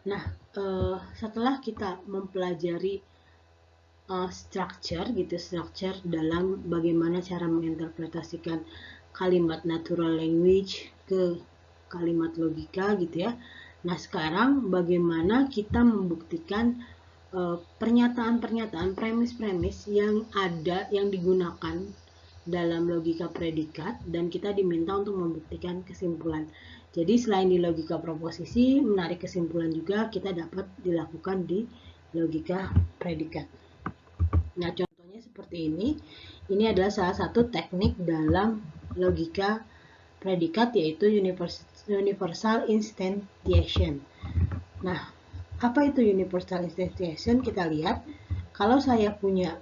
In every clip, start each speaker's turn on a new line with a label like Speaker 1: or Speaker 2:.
Speaker 1: Nah, setelah kita mempelajari structure dalam bagaimana cara menginterpretasikan kalimat natural language ke kalimat logika gitu ya. Nah, sekarang bagaimana kita membuktikan pernyataan-pernyataan, premis-premis yang ada, yang digunakan dalam logika predikat, dan kita diminta untuk membuktikan kesimpulan. Jadi selain di logika proposisi, menarik kesimpulan juga kita dapat dilakukan di logika predikat. Nah, contohnya seperti ini. Ini adalah salah satu teknik dalam logika predikat, yaitu universal instantiation. Nah, apa itu universal instantiation? Kita lihat, kalau saya punya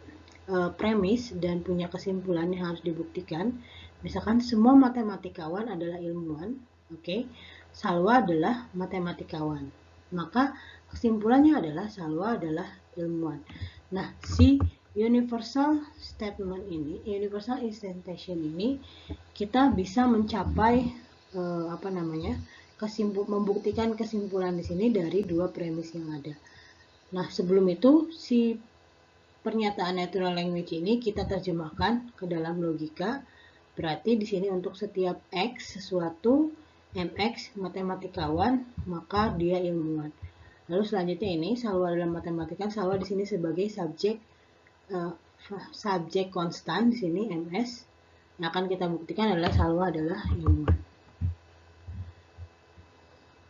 Speaker 1: premis dan punya kesimpulan yang harus dibuktikan, misalkan semua matematikawan adalah ilmuwan, oke, Salwa adalah matematikawan, maka kesimpulannya adalah Salwa adalah ilmuwan. Nah, si universal statement ini, universal instantiation ini, kita bisa mencapai membuktikan kesimpulan di sini dari dua premis yang ada. Nah, sebelum itu si pernyataan natural language ini kita terjemahkan ke dalam logika. Berarti di sini untuk setiap X sesuatu, MX matematikawan, maka dia ilmuwan. Lalu selanjutnya ini Salwa dalam matematika, Salwa di sini sebagai subjek konstan di sini MS. Yang akan kita buktikan adalah Salwa adalah ilmuwan.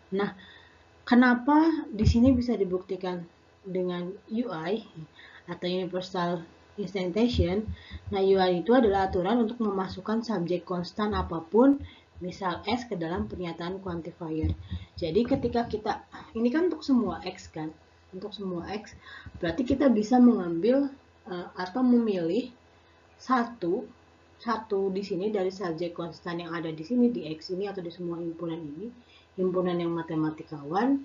Speaker 1: Nah, kenapa di sini bisa dibuktikan dengan UI atau Universal Instantiation? Nah, UI itu adalah aturan untuk memasukkan subjek konstan apapun, misal S, ke dalam pernyataan quantifier. Jadi ketika kita, ini kan untuk semua X kan, untuk semua X, berarti kita bisa mengambil atau memilih satu di sini dari subjek konstan yang ada di sini, di X ini atau di semua himpunan ini, himpunan yang matematikawan,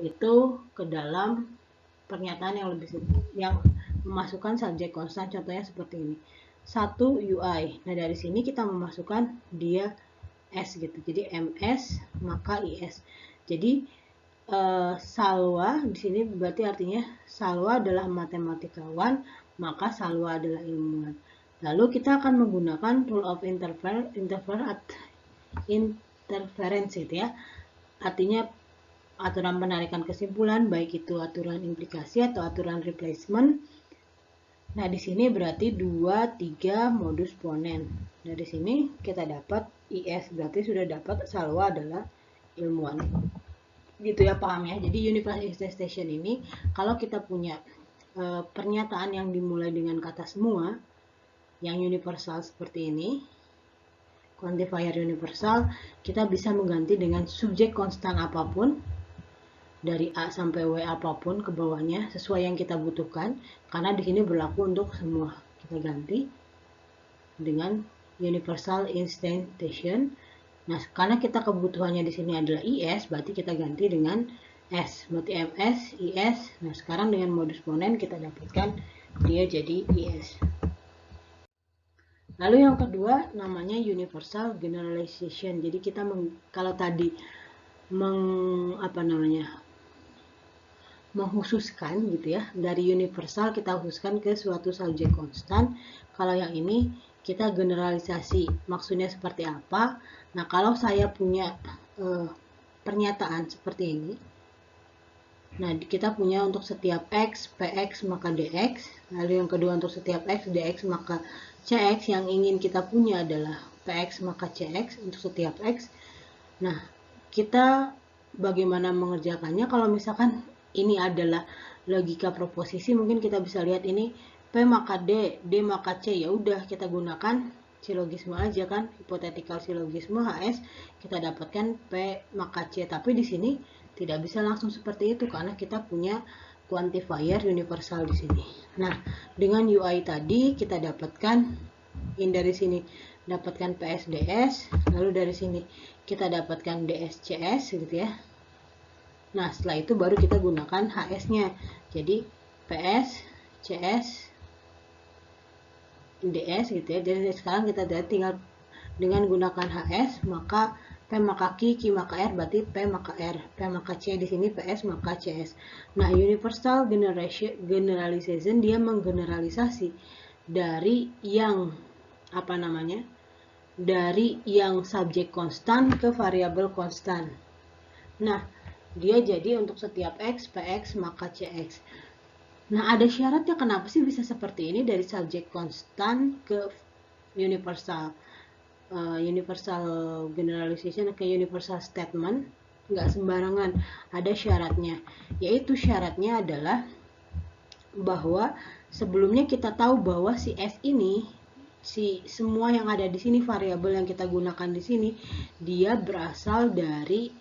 Speaker 1: itu ke dalam pernyataan yang memasukkan subjek konstan. Contohnya seperti ini, 1 UI. Nah, dari sini kita memasukkan dia S gitu, jadi MS maka IS. Jadi Salwa di sini berarti artinya Salwa adalah matematikawan, maka Salwa adalah ilmuwan. Lalu kita akan menggunakan rule of interference gitu ya. Artinya aturan penarikan kesimpulan, baik itu aturan implikasi atau aturan replacement. Nah, di sini berarti 2, 3 modus ponen. Nah, di sini kita dapat IS, berarti sudah dapat Salwa adalah ilmuwan. Gitu ya, paham ya. Jadi universal instantiation ini kalau kita punya pernyataan yang dimulai dengan kata semua yang universal seperti ini, quantifier universal, kita bisa mengganti dengan subjek konstan apapun dari A sampai W apapun ke bawahnya sesuai yang kita butuhkan, karena di sini berlaku untuk semua. Kita ganti dengan universal instantiation. Nah, karena kita kebutuhannya di sini adalah IS, berarti kita ganti dengan S, berarti MS, IS. Nah, sekarang dengan modus ponen kita dapatkan dia jadi IS. Lalu yang kedua namanya universal generalization. Jadi kita kalau tadi menghususkan gitu ya, dari universal kita khususkan ke suatu subjek konstan. Kalau yang ini kita generalisasi, maksudnya seperti apa? Nah, kalau saya punya pernyataan seperti ini, nah kita punya untuk setiap X, PX maka DX. Lalu yang kedua untuk setiap X, DX maka CX. Yang ingin kita punya adalah PX maka CX untuk setiap X. Nah, kita bagaimana mengerjakannya? Kalau misalkan ini adalah logika proposisi, mungkin kita bisa lihat ini P maka D, D maka C. Ya udah, kita gunakan silogisme aja kan, hypothetical silogisme HS, kita dapatkan P maka C. Tapi di sini tidak bisa langsung seperti itu karena kita punya quantifier universal di sini. Nah, dengan UI tadi kita dapatkan ini, dari sini dapatkan PSDS, lalu dari sini kita dapatkan DSCS gitu ya. Nah, setelah itu baru kita gunakan HS-nya. Jadi PS, CS, DS gitu ya. Jadi sekarang kita tinggal dengan gunakan HS, maka P maka Q, Q maka R berarti P maka R, P maka C di sini PS maka CS. Nah, universal generalization dia menggeneralisasi dari yang dari yang subjek konstan ke variabel konstan. Nah, dia jadi untuk setiap X, PX maka CX. Nah, ada syaratnya kenapa sih bisa seperti ini dari subjek konstan ke universal. Universal generalization ke universal statement nggak sembarangan, ada syaratnya, yaitu syaratnya adalah bahwa sebelumnya kita tahu bahwa si S ini, semua yang ada di sini, variabel yang kita gunakan di sini, dia berasal dari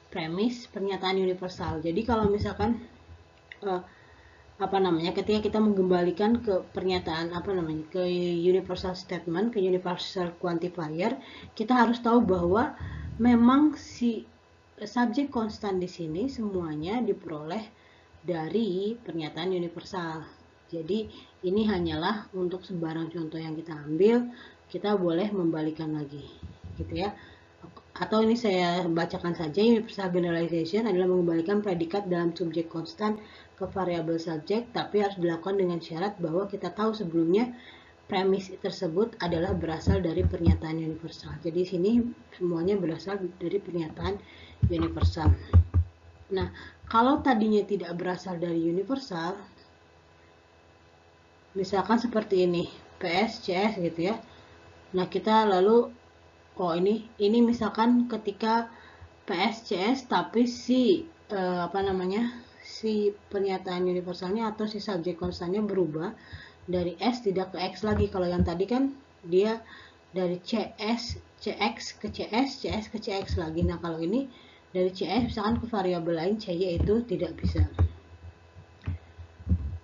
Speaker 1: premis pernyataan universal. Jadi kalau misalkan ketika kita mengembalikan ke pernyataan ke universal statement, ke universal quantifier, kita harus tahu bahwa memang si subjek konstan di sini semuanya diperoleh dari pernyataan universal. Jadi ini hanyalah untuk sembarang contoh yang kita ambil, kita boleh membalikan lagi, gitu ya. Atau ini saya bacakan saja, universal generalization adalah mengembalikan predikat dalam subjek konstan ke variabel subjek, tapi harus dilakukan dengan syarat bahwa kita tahu sebelumnya premis tersebut adalah berasal dari pernyataan universal. Jadi sini semuanya berasal dari pernyataan universal. Nah, kalau tadinya tidak berasal dari universal, misalkan seperti ini, PS, CS gitu ya. Nah, kita lalu ini misalkan ketika PSCS tapi si si pernyataan universalnya atau si subjek konstannya berubah dari S tidak ke X lagi. Kalau yang tadi kan dia dari CX ke CS, CS ke CX lagi. Nah, kalau ini dari CS misalkan ke variabel lain CY itu tidak bisa.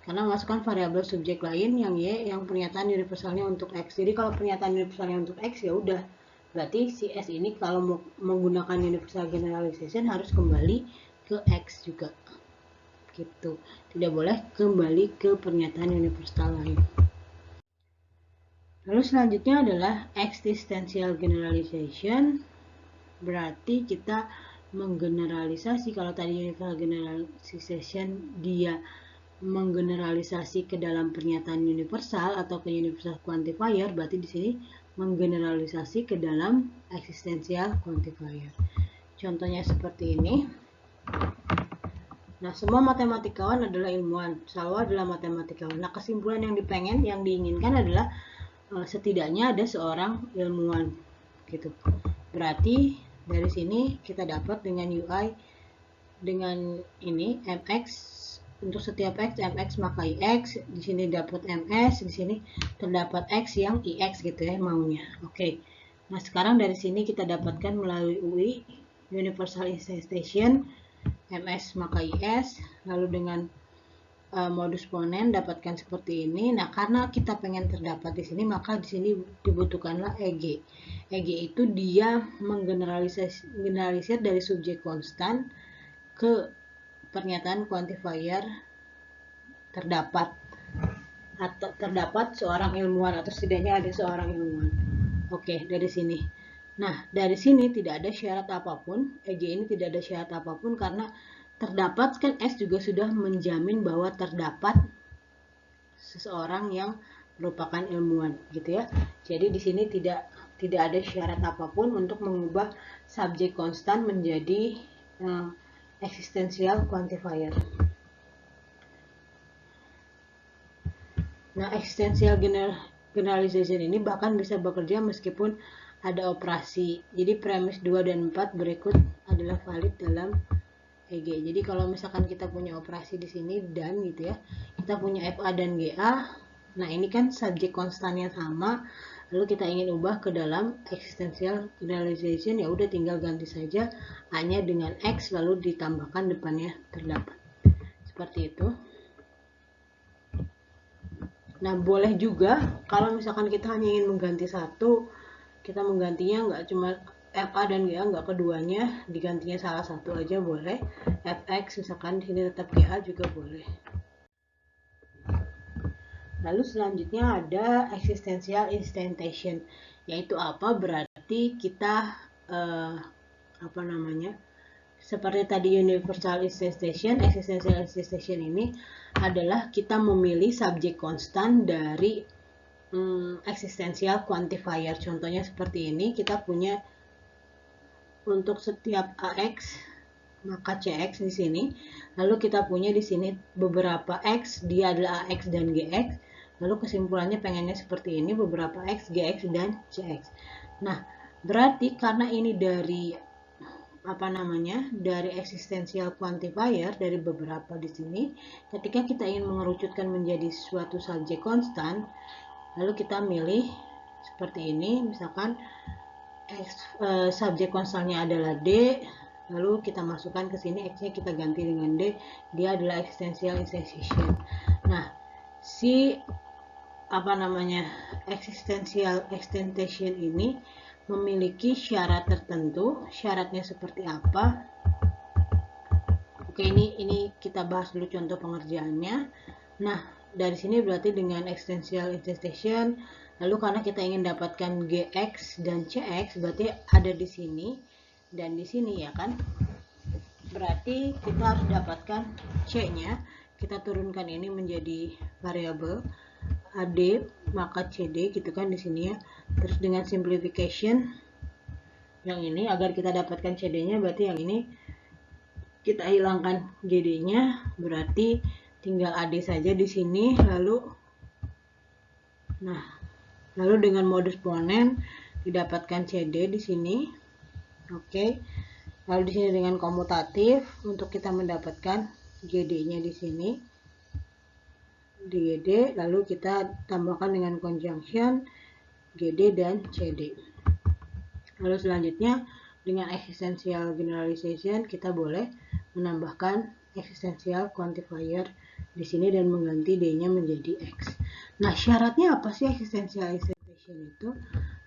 Speaker 1: Karena masukkan variabel subjek lain yang Y yang pernyataan universalnya untuk X. Jadi kalau pernyataan universalnya untuk X ya udah, berarti si S ini kalau mau menggunakan universal generalization harus kembali ke X juga, gitu. Tidak boleh kembali ke pernyataan universal lain. Lalu selanjutnya adalah existential generalization. Berarti kita menggeneralisasi. Kalau tadi universal generalization dia menggeneralisasi ke dalam pernyataan universal atau ke universal quantifier, berarti di sini menggeneralisasi ke dalam existential quantifier. Contohnya seperti ini. Nah, semua matematikawan adalah ilmuwan, selalu adalah matematikawan. Nah, kesimpulan yang diinginkan adalah setidaknya ada seorang ilmuwan, gitu. Berarti dari sini kita dapat dengan UI dengan ini mx untuk setiap x mx maka ix, di sini dapat ms, di sini terdapat x yang ix gitu ya maunya. Oke. Nah, sekarang dari sini kita dapatkan melalui UI universal instantiation ms maka is, lalu dengan modus ponen dapatkan seperti ini. Nah, karena kita pengen terdapat di sini, maka di sini dibutuhkanlah EG. EG itu dia menggeneralisir dari subjek konstan ke pernyataan quantifier terdapat seorang ilmuwan atau setidaknya ada seorang ilmuwan. Oke, dari sini. Nah, dari sini tidak ada syarat apapun, EG ini tidak ada syarat apapun karena terdapat kan S juga sudah menjamin bahwa terdapat seseorang yang merupakan ilmuwan, gitu ya. Jadi di sini tidak ada syarat apapun untuk mengubah subjek konstan menjadi existential quantifier. Nah, existential generalization ini bahkan bisa bekerja meskipun ada operasi. Jadi premis 2 dan 4 berikut adalah valid dalam EG. Jadi kalau misalkan kita punya operasi di sini dan gitu ya, kita punya FA dan GA. Nah, ini kan subjek konstannya sama, lalu kita ingin ubah ke dalam existential generalization, ya udah tinggal ganti saja A-nya dengan X lalu ditambahkan depannya terdapat. Seperti itu. Nah, boleh juga kalau misalkan kita hanya ingin mengganti satu, kita menggantinya nggak cuma FA dan GA, nggak keduanya, digantinya salah satu aja boleh. FX misalkan di sini tetap GA juga boleh. Lalu selanjutnya ada existential instantation, yaitu apa? Berarti kita apa namanya, seperti tadi universal existential ini adalah kita memilih subjek konstan dari existential quantifier. Contohnya seperti ini, kita punya untuk setiap AX maka CX di sini, lalu kita punya di sini beberapa X, dia adalah AX dan GX, lalu kesimpulannya pengennya seperti ini, beberapa X, GX, dan CX. Nah, berarti karena ini dari apa namanya, dari existential quantifier, dari beberapa di sini, ketika kita ingin mengerucutkan menjadi suatu subjek konstan, lalu kita milih seperti ini, misalkan subjek konstannya adalah D, lalu kita masukkan ke sini, X-nya kita ganti dengan D, dia adalah existential institution. Nah, si apa namanya, existential extension ini memiliki syarat tertentu. Syaratnya seperti apa? Oke, ini kita bahas dulu contoh pengerjaannya. Nah, dari sini berarti dengan existential institution, lalu karena kita ingin dapatkan GX dan CX, berarti ada di sini dan di sini, ya kan? Berarti kita harus dapatkan C-nya. Kita turunkan ini menjadi variabel AD, maka CD gitu kan di sini ya. Terus dengan simplification yang ini agar kita dapatkan CD-nya, berarti yang ini kita hilangkan GD-nya, berarti tinggal AD saja di sini. Lalu dengan modus ponens didapatkan CD di sini. Oke. Lalu di sini dengan komutatif untuk kita mendapatkan GD-nya di sini. GD, lalu kita tambahkan dengan conjunction GD dan CD. Lalu selanjutnya dengan existential generalization kita boleh menambahkan existential quantifier di sini dan mengganti D-nya menjadi X. Nah, syaratnya apa sih existential institution itu?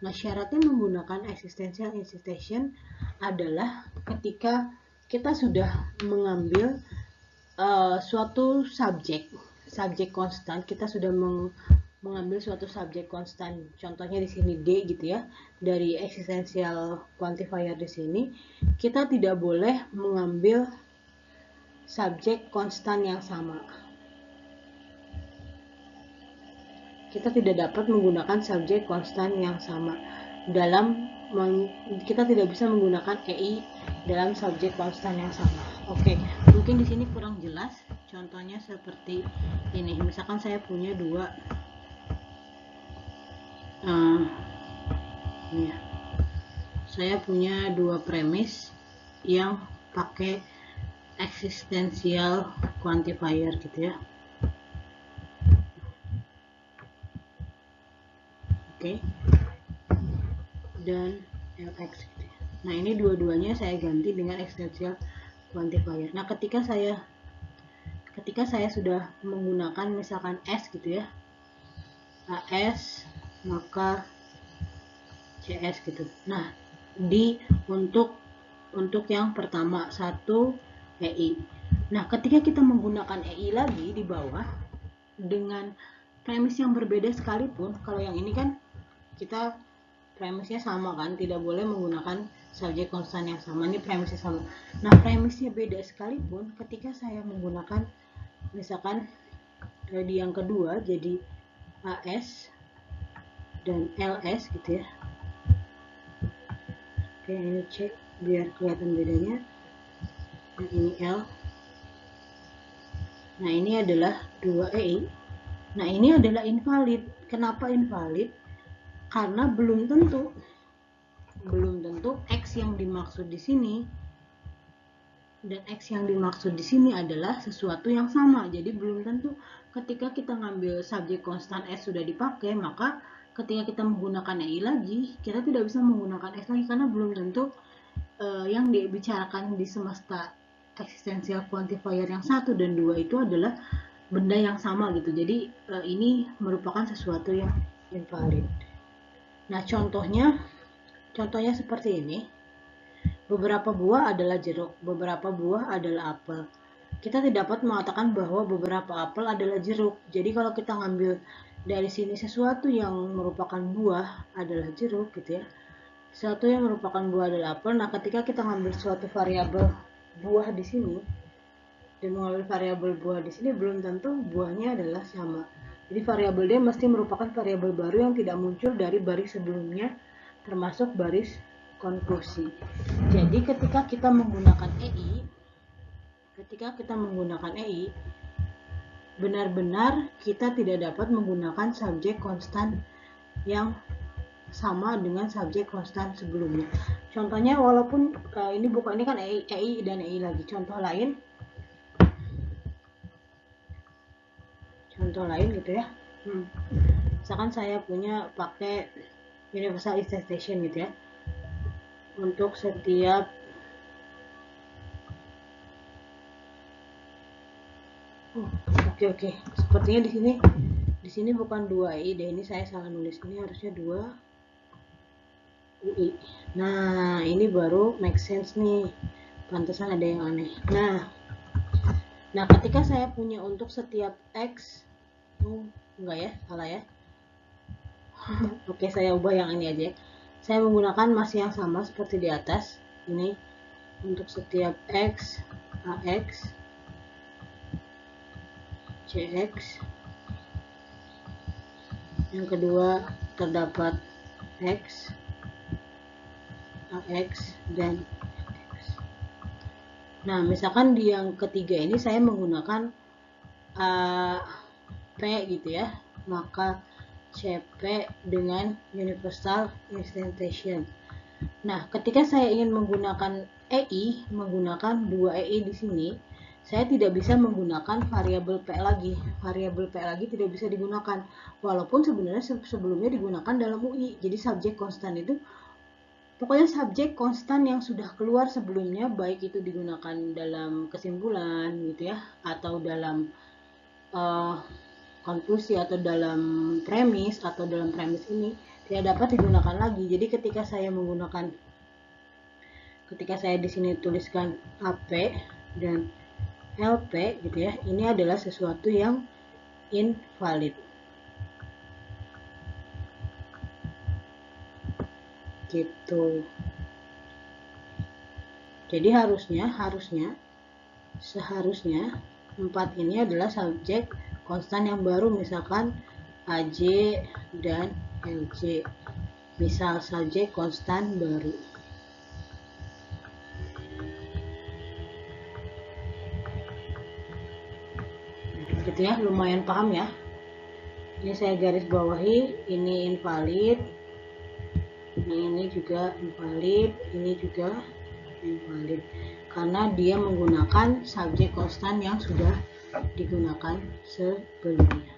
Speaker 1: Nah, syaratnya menggunakan existential institution adalah ketika kita sudah mengambil suatu subjek konstan, kita sudah mengambil suatu subjek konstan, contohnya di sini D gitu ya, dari existential quantifier di sini, kita tidak boleh mengambil subjek konstan yang sama. Kita tidak dapat menggunakan subjek konstan yang sama kita tidak bisa menggunakan EI dalam subjek konstan yang sama. Oke, mungkin di sini kurang jelas. Contohnya seperti ini. Misalkan saya punya dua premis yang pakai existential quantifier gitu ya. Oke. Dan LX gitu ya. Nah, ini dua-duanya saya ganti dengan existential quantifier. Nah, ketika saya sudah menggunakan misalkan S gitu ya, AS maka CS gitu. Nah, untuk yang pertama 1 EI. Nah, ketika kita menggunakan EI lagi di bawah dengan premis yang berbeda sekalipun, kalau yang ini kan kita premisnya sama kan, tidak boleh menggunakan subjek konstan yang sama, ini premisnya sama. Nah, premisnya beda sekalipun, ketika saya menggunakan misalkan di yang kedua jadi AS dan LS gitu ya. Oke, ini cek biar kelihatan bedanya. Yang ini L. Nah, ini adalah 2EI. Nah, ini adalah invalid. Kenapa invalid? Karena belum tentu X yang dimaksud di sini dan X yang dimaksud di sini adalah sesuatu yang sama. Jadi belum tentu ketika kita ngambil subjek konstan S sudah dipakai, maka ketika kita menggunakan EI lagi, kita tidak bisa menggunakan S lagi karena belum tentu yang dibicarakan di semesta existential quantifier yang 1 dan 2 itu adalah benda yang sama gitu. Jadi ini merupakan sesuatu yang invalid. Nah, contohnya seperti ini. Beberapa buah adalah jeruk, beberapa buah adalah apel. Kita tidak dapat mengatakan bahwa beberapa apel adalah jeruk. Jadi kalau kita ngambil dari sini sesuatu yang merupakan buah adalah jeruk gitu ya. Satu yang merupakan buah adalah apel. Nah, ketika kita ngambil suatu variabel buah di sini dan mengambil variabel buah di sini, belum tentu buahnya adalah sama. Jadi variabel D mesti merupakan variabel baru yang tidak muncul dari baris sebelumnya, termasuk baris konklusi. Jadi ketika kita menggunakan EI, benar-benar kita tidak dapat menggunakan subjek konstan yang sama dengan subjek konstan sebelumnya. Contohnya, walaupun ini kan EI dan EI lagi. Contoh lain gitu ya. Misalkan saya punya pakai universal instantiation gitu ya. Untuk setiap Oke. Sepertinya di sini bukan 2 EI deh. Ini saya salah nulis. Ini harusnya 2 UI. Nah, ini baru make sense nih. Pantesan ada yang aneh. Nah, ketika saya punya untuk setiap X, enggak ya, salah ya. Oke, saya ubah yang ini aja. Saya menggunakan masih yang sama seperti di atas. Ini untuk setiap X, AX, CX. Yang kedua terdapat X, AX, dan X. Nah, misalkan di yang ketiga ini saya menggunakan P gitu ya, maka CP dengan universal instantiation. Nah, ketika saya ingin menggunakan EI, menggunakan 2 EI di sini, saya tidak bisa menggunakan variabel P lagi. Variabel P lagi tidak bisa digunakan, walaupun sebenarnya sebelumnya digunakan dalam UI. Jadi subjek konstan itu, pokoknya subjek konstan yang sudah keluar sebelumnya, baik itu digunakan dalam kesimpulan gitu ya, atau dalam konklusi, atau dalam premis, ini tidak dapat digunakan lagi. Jadi ketika saya di sini tuliskan AP dan LP gitu ya, ini adalah sesuatu yang invalid gitu. Jadi seharusnya 4 ini adalah subjek konstan yang baru, misalkan AJ dan LJ, misal subjek konstan baru. Gitu ya, lumayan paham ya. Ini saya garis bawahi, ini invalid, ini juga invalid, ini juga invalid, karena dia menggunakan subjek konstan yang sudah digunakan sebelumnya.